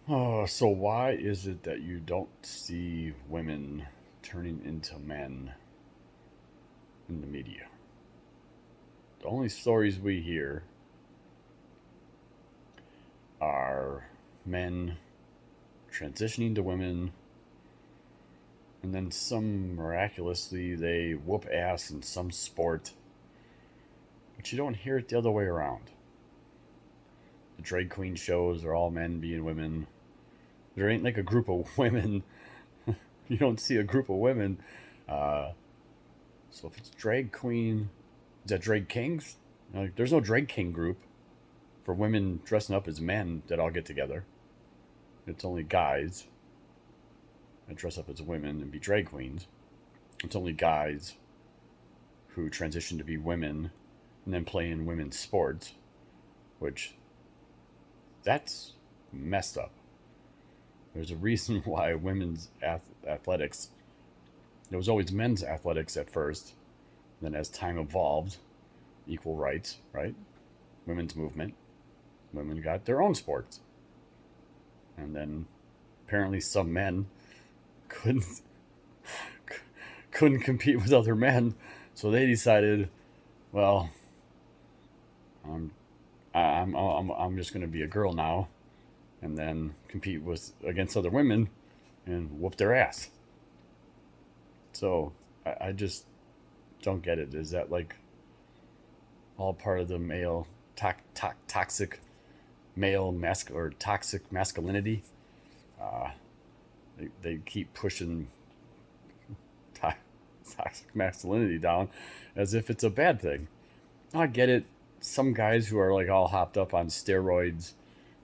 Oh, so why is it that you don't see women turning into men in the media? The only stories we hear are men transitioning to women, and then some miraculously they whoop ass in some sport, but you don't hear it the other way around. The drag queen shows are all men being women. There ain't like a group of women. You don't see a group of women. Uh, so if it's drag queen, is that drag kings? Like, there's no drag king group for women dressing up as men that all get together. It's only guys that dress up as women and be drag queens. It's only guys who transition to be women and then play in women's sports, which that's messed up. There's a reason why women's athletics, there was always men's athletics at first. Then as time evolved, equal rights, right? Women's movement, women got their own sports. And then apparently some men couldn't couldn't compete with other men, so they decided, well, I'm I'm just going to be a girl now, and then compete with against other women and whoop their ass. So I just don't get it. Is that like all part of the male toxic or toxic masculinity? Uh, they keep pushing to- toxic masculinity down as if it's a bad thing. I get it. Some guys who are like all hopped up on steroids,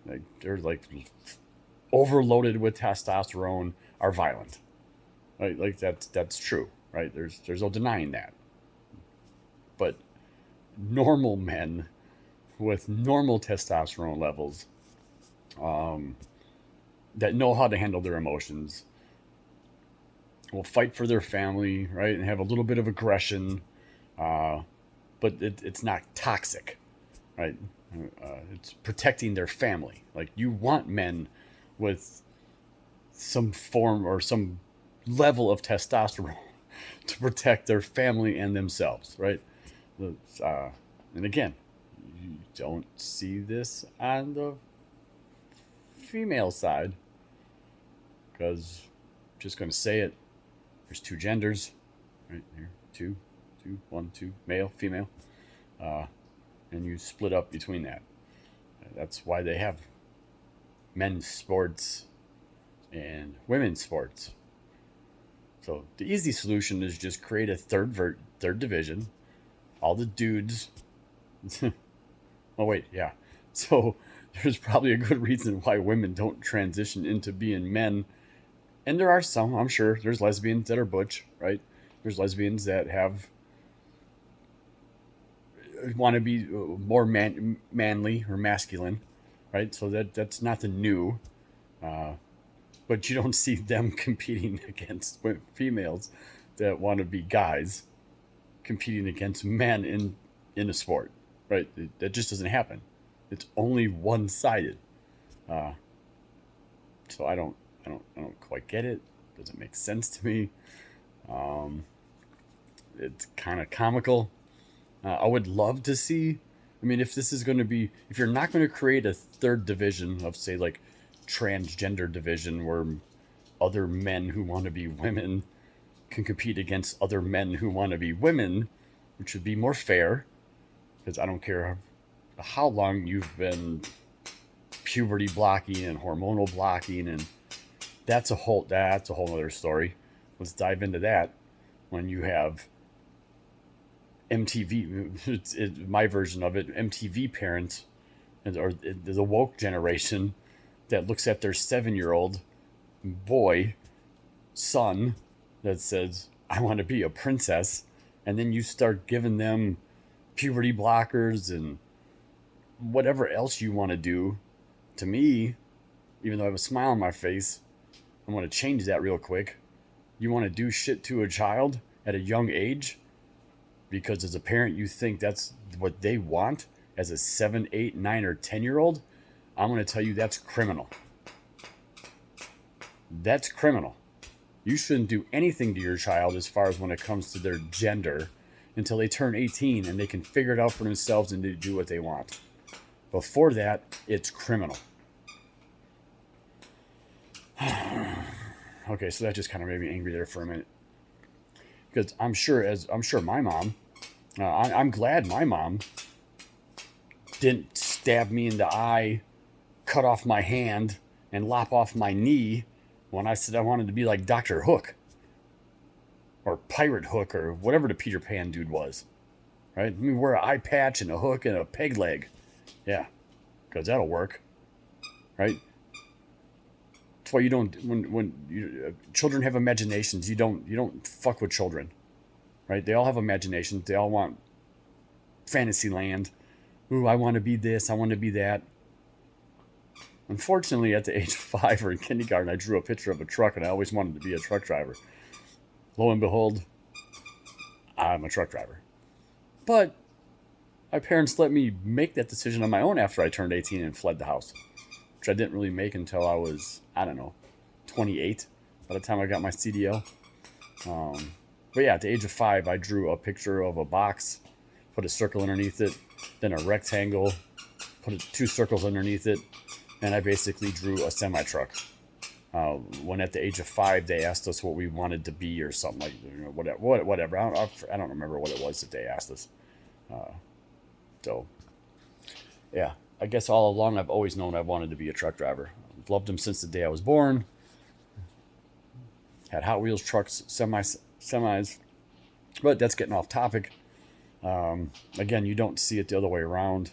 like they're like overloaded with testosterone, are violent. Right? Like that's true. Right? There's no denying that. But normal men with normal testosterone levels, um, that know how to handle their emotions, will fight for their family, right, and have a little bit of aggression, uh, but it's not toxic, right? It's protecting their family. Like you want men with some form or some level of testosterone to protect their family and themselves, right? Uh, and again, you don't see this on the female side because just going to say it. There's two genders, right here, two, male, female, uh, and you split up between that. That's why they have men's sports and women's sports. So the easy solution is just create a third division. All the dudes. Oh wait, yeah. So there's probably a good reason why women don't transition into being men. And there are some, I'm sure. There's lesbians that are butch, right? There's lesbians that have want to be more manly or masculine, right? So that's nothing new. Uh, but you don't see them competing against females that want to be guys competing against men in a sport, right? That just doesn't happen. It's only one sided. Uh, so I don't quite get it. Doesn't make sense to me. Um, it's kind of comical. I would love to see. I mean, if this is going to be, if you're not going to create a third division of, say, like transgender division where other men who want to be women can compete against other men who want to be women, which would be more fair, because I don't care how long you've been puberty blocking and hormonal blocking, and that's a whole other story. Let's dive into that when you have MTV, my version of it, MTV parents, or the woke generation that looks at their 7 year old boy, son, that says, I want to be a princess. And then you start giving them puberty blockers and whatever else you want to do. To me, even though I have a smile on my face, I want to change that real quick. You want to do shit to a child at a young age because as a parent you think that's what they want as a 7, 8, 9, or 10-year old, I'm going to tell you that's criminal. That's criminal. You shouldn't do anything to your child as far as when it comes to their gender until they turn 18 and they can figure it out for themselves and do what they want. Before that, it's criminal. Okay, so that just kind of made me angry there for a minute. Because I'm sure my mom, I'm glad my mom didn't stab me in the eye, cut off my hand, and lop off my knee when I said I wanted to be like Dr. Hook or Pirate Hook or whatever the Peter Pan dude was. Right? Let me wear an eye patch and a hook and a peg leg. Yeah, because that'll work. Right? That's why you don't children have imaginations. You don't fuck with children. Right? They all have imaginations. They all want fantasy land. Ooh, I want to be this. I want to be that. Unfortunately, at the age of 5 or in kindergarten, I drew a picture of a truck, and I always wanted to be a truck driver. Lo and behold, I'm a truck driver. But my parents let me make that decision on my own after I turned 18 and fled the house, which I didn't really make until I was, 28 by the time I got my CDL. But yeah, at the age of 5, I drew a picture of a box, put a circle underneath it, then a rectangle, put 2 circles underneath it, and I basically drew a semi-truck. When at the age of 5, they asked us what we wanted to be or something like whatever. I don't remember what it was that they asked us. So, yeah, I guess all along I've always known I wanted to be a truck driver. I've loved them since the day I was born. Had Hot Wheels trucks, semis, but that's getting off topic. Again, you don't see it the other way around.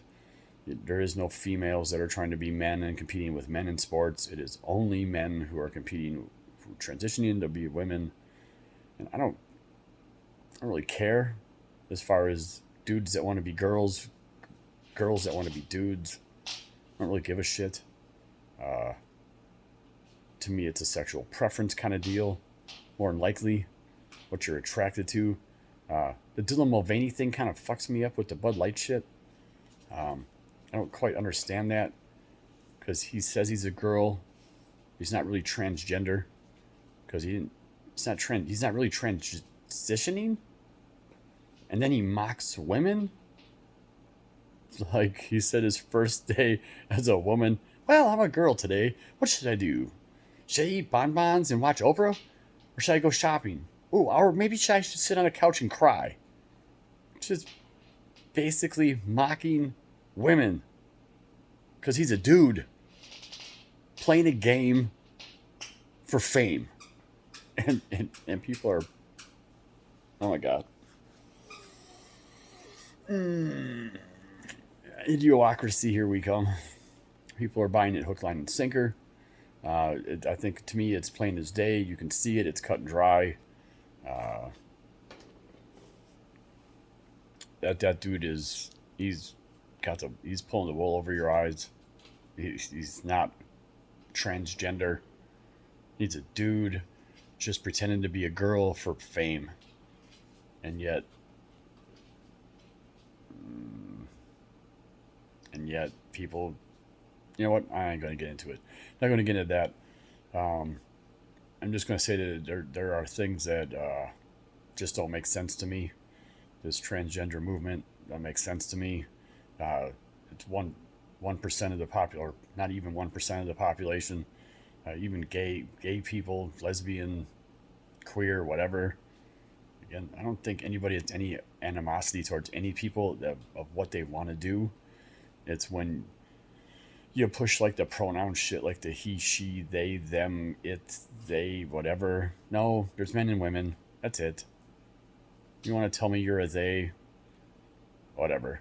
There is no females that are trying to be men and competing with men in sports. It is only men who are competing, transitioning to be women. And I don't really care as far as dudes that want to be girls, girls that want to be dudes. I don't really give a shit. To me, it's a sexual preference kind of deal, more than likely, what you're attracted to. The Dylan Mulvaney thing kind of fucks me up with the Bud Light shit. I don't quite understand that because he says he's a girl. He's not really transgender because he's not really transitioning. And then he mocks women. Like he said his first day as a woman. Well, I'm a girl today. What should I do? Should I eat bonbons and watch Oprah? Or should I go shopping? Ooh, or maybe I should sit on a couch and cry. Just basically mocking women. Because he's a dude playing a game for fame. And people are... Oh my God. Idiocracy, here we come. People are buying it hook, line, and sinker. I think to me it's plain as day. You can see it. It's cut and dry. That dude is... He's pulling the wool over your eyes. He's not transgender. He's a dude just pretending to be a girl for fame. And yet people, you know what? I ain't going to get into it. Not going to get into that. I'm just going to say that there are things that just don't make sense to me. This transgender movement don't make sense to me. It's 1% of the popular, not even 1% of the population. Even gay people, lesbian, queer, whatever. Again, I don't think anybody has any animosity towards any people of what they want to do. It's when you push like the pronoun shit, like the he, she, they, them, it, they, whatever. No, there's men and women. That's it. You want to tell me you're a they? Whatever.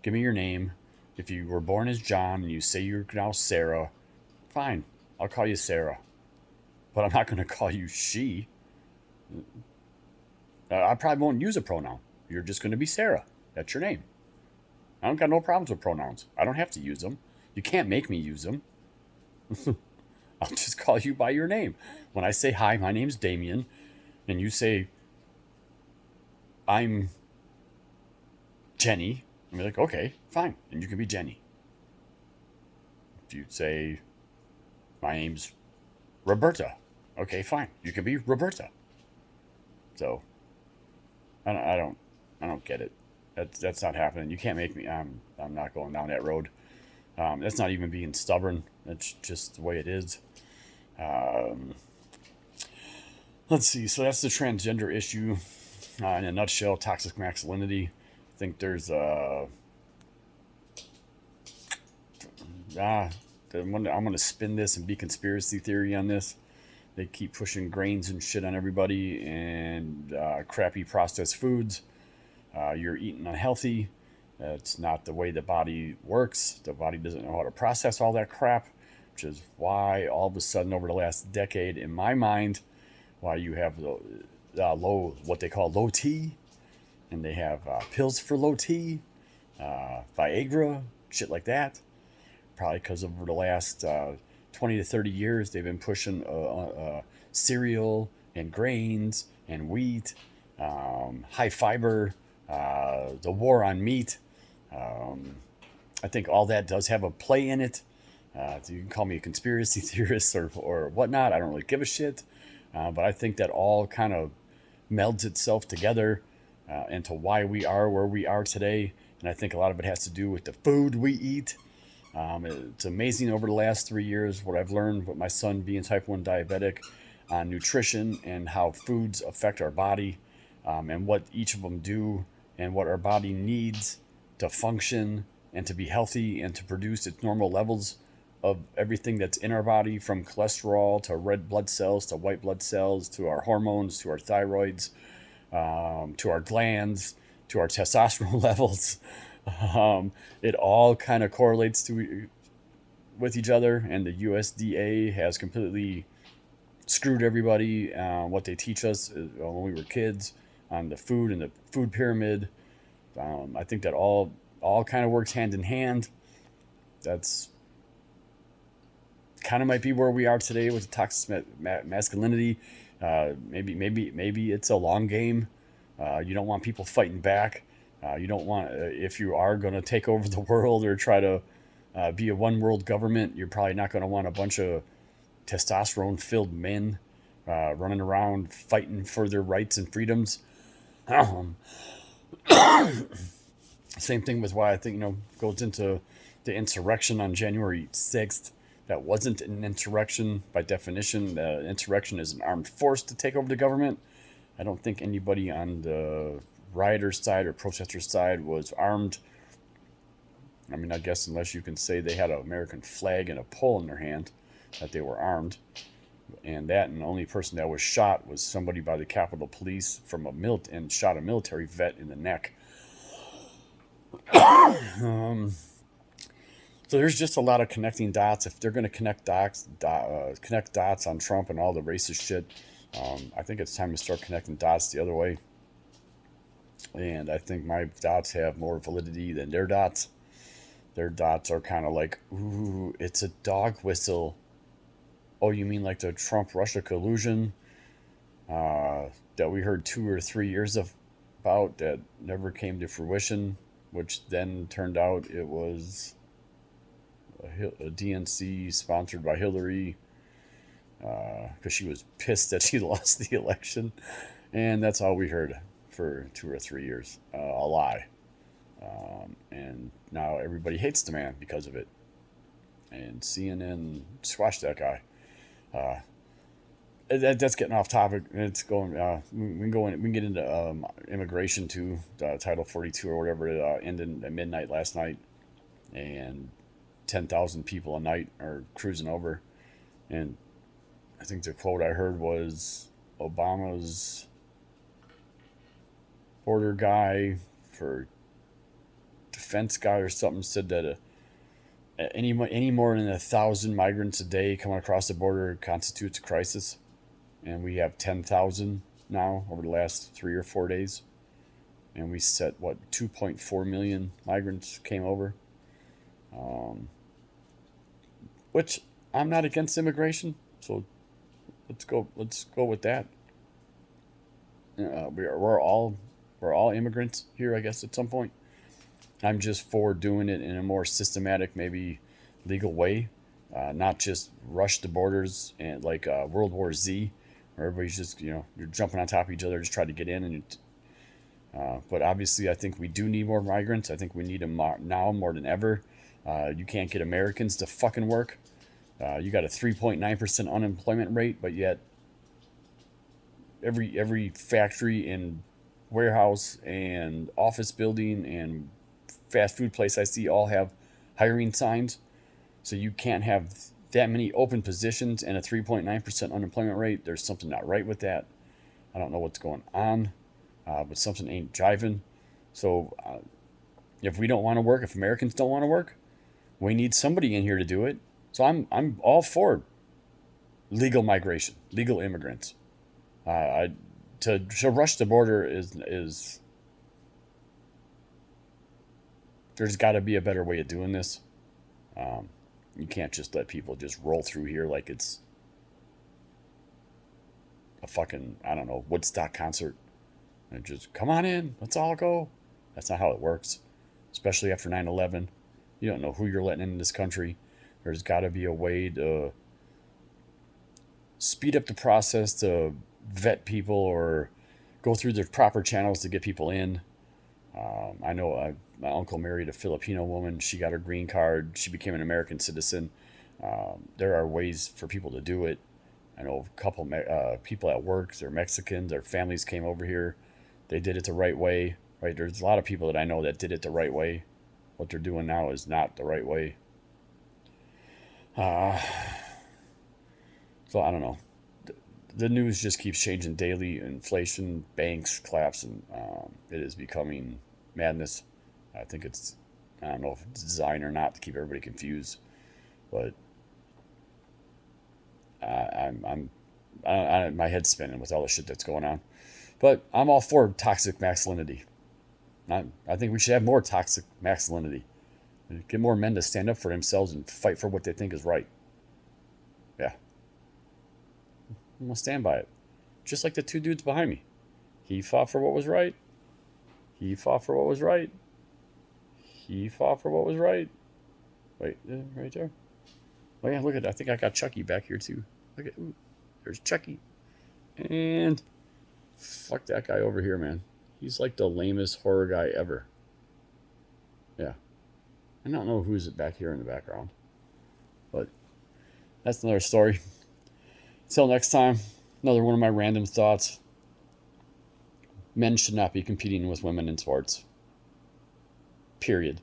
Give me your name. If you were born as John and you say you're now Sarah, fine. I'll call you Sarah. But I'm not going to call you she. I probably won't use a pronoun. You're just going to be Sarah. That's your name. I don't got no problems with pronouns. I don't have to use them. You can't make me use them. I'll just call you by your name. When I say, hi, my name's Damien, and you say, I'm Jenny, I'm like, okay, fine. And you can be Jenny. If you say, my name's Roberta, Okay, fine. You can be Roberta. So I don't get it. That's not happening. You can't make me. I'm not going down that road. That's not even being stubborn. That's just the way it is. Um, let's see. So that's the transgender issue in a nutshell. Toxic masculinity. I think there's ah. I'm gonna spin this and be conspiracy theory on this. They keep pushing grains and shit on everybody and crappy processed foods. You're eating unhealthy. That's not the way the body works. The body doesn't know how to process all that crap, which is why all of a sudden over the last decade, in my mind, why you have the low, what they call low T, and they have pills for low T, Viagra, shit like that. Probably because over the last 20 to 30 years, they've been pushing cereal and grains and wheat, high fiber, the war on meat. Um, I think all that does have a play in it. So you can call me a conspiracy theorist or whatnot. I don't really give a shit. But I think that all kind of melds itself together into why we are where we are today. And I think a lot of it has to do with the food we eat. It's amazing over the last 3 years what I've learned with my son being type 1 diabetic on nutrition and how foods affect our body, and what each of them do and what our body needs to function and to be healthy and to produce its normal levels of everything that's in our body, from cholesterol to red blood cells to white blood cells to our hormones to our thyroids, to our glands to our testosterone levels. It all kind of correlates with each other, and the USDA has completely screwed everybody. What they teach us when we were kids on the food and the food pyramid. I think that all kind of works hand in hand. That's kind of might be where we are today with the toxic masculinity. Maybe it's a long game. You don't want people fighting back. You don't want, if you are going to take over the world or try to be a one world government, you're probably not going to want a bunch of testosterone filled men running around fighting for their rights and freedoms. Um, Same thing with why I think, goes into the insurrection on January 6th. That wasn't an insurrection by definition. The insurrection is an armed force to take over the government. I don't think anybody on the rioters' side or protesters' side was armed. I mean, I guess unless you can say they had an American flag and a pole in their hand, that they were armed. And the only person that was shot was somebody by the Capitol Police from and shot a military vet in the neck. Um, so there's just a lot of connecting dots. If they're going to connect dots on Trump and all the racist shit, I think it's time to start connecting dots the other way. And I think my dots have more validity than their dots. Their dots are kind of like, ooh, it's a dog whistle. Oh, you mean like the Trump-Russia collusion that we heard 2 or 3 years about that never came to fruition, which then turned out it was a DNC sponsored by Hillary because she was pissed that she lost the election. And that's all we heard for 2 or 3 years. A lie. And now everybody hates the man because of it. And CNN squashed that guy. That's getting off topic. It's going. We can go in. We can get into immigration too. Title 42 or whatever. It ended at midnight last night, and 10,000 people a night are cruising over. And I think the quote I heard was Obama's border guy for defense guy or something said that any more than 1,000 migrants a day coming across the border constitutes a crisis, and we have 10,000 now over the last 3 or 4 days, and we set 2.4 million migrants came over, which I'm not against immigration, so let's go with that. We're all immigrants here, I guess, at some point. I'm just for doing it in a more systematic, maybe legal way. not just rush the borders and like World War Z, where everybody's just you're jumping on top of each other just trying to get in. But obviously, I think we do need more migrants. I think we need them now more than ever. You can't get Americans to fucking work. You got a 3.9% unemployment rate, but yet every factory and warehouse and office building and fast food place I see all have hiring signs. So you can't have that many open positions and a 3.9% unemployment rate. There's something not right with that. I don't know what's going on, but something ain't jiving. So if we don't want to work, if Americans don't want to work, we need somebody in here to do it. So I'm all for legal migration, legal immigrants. To rush the border is there's got to be a better way of doing this. You can't just let people just roll through here like it's a fucking, I don't know, Woodstock concert. And just come on in, let's all go. That's not how it works, especially after 9/11. You don't know who you're letting in this country. There's got to be a way to speed up the process to vet people or go through the proper channels to get people in. I know my uncle married a Filipino woman. She got her green card. She became an American citizen. There are ways for people to do it. I know a couple people at work, they're Mexicans, their families came over here. They did it the right way, right? There's a lot of people that I know that did it the right way. What they're doing now is not the right way. So I don't know. The news just keeps changing daily. Inflation, banks collapsing. It is becoming madness. I think I don't know if it's designed or not to keep everybody confused, but my head's spinning with all the shit that's going on. But I'm all for toxic masculinity. I think we should have more toxic masculinity. Get more men to stand up for themselves and fight for what they think is right. Yeah. I'm going to stand by it. Just like the two dudes behind me. He fought for what was right. He fought for what was right. He fought for what was right. Wait, right there. Oh yeah, look at that. I think I got Chucky back here too. Look at, ooh, there's Chucky. And fuck that guy over here, man. He's like the lamest horror guy ever. Yeah. I don't know who's back here in the background. But that's another story. Until next time, another one of my random thoughts. Men should not be competing with women in sports. Period.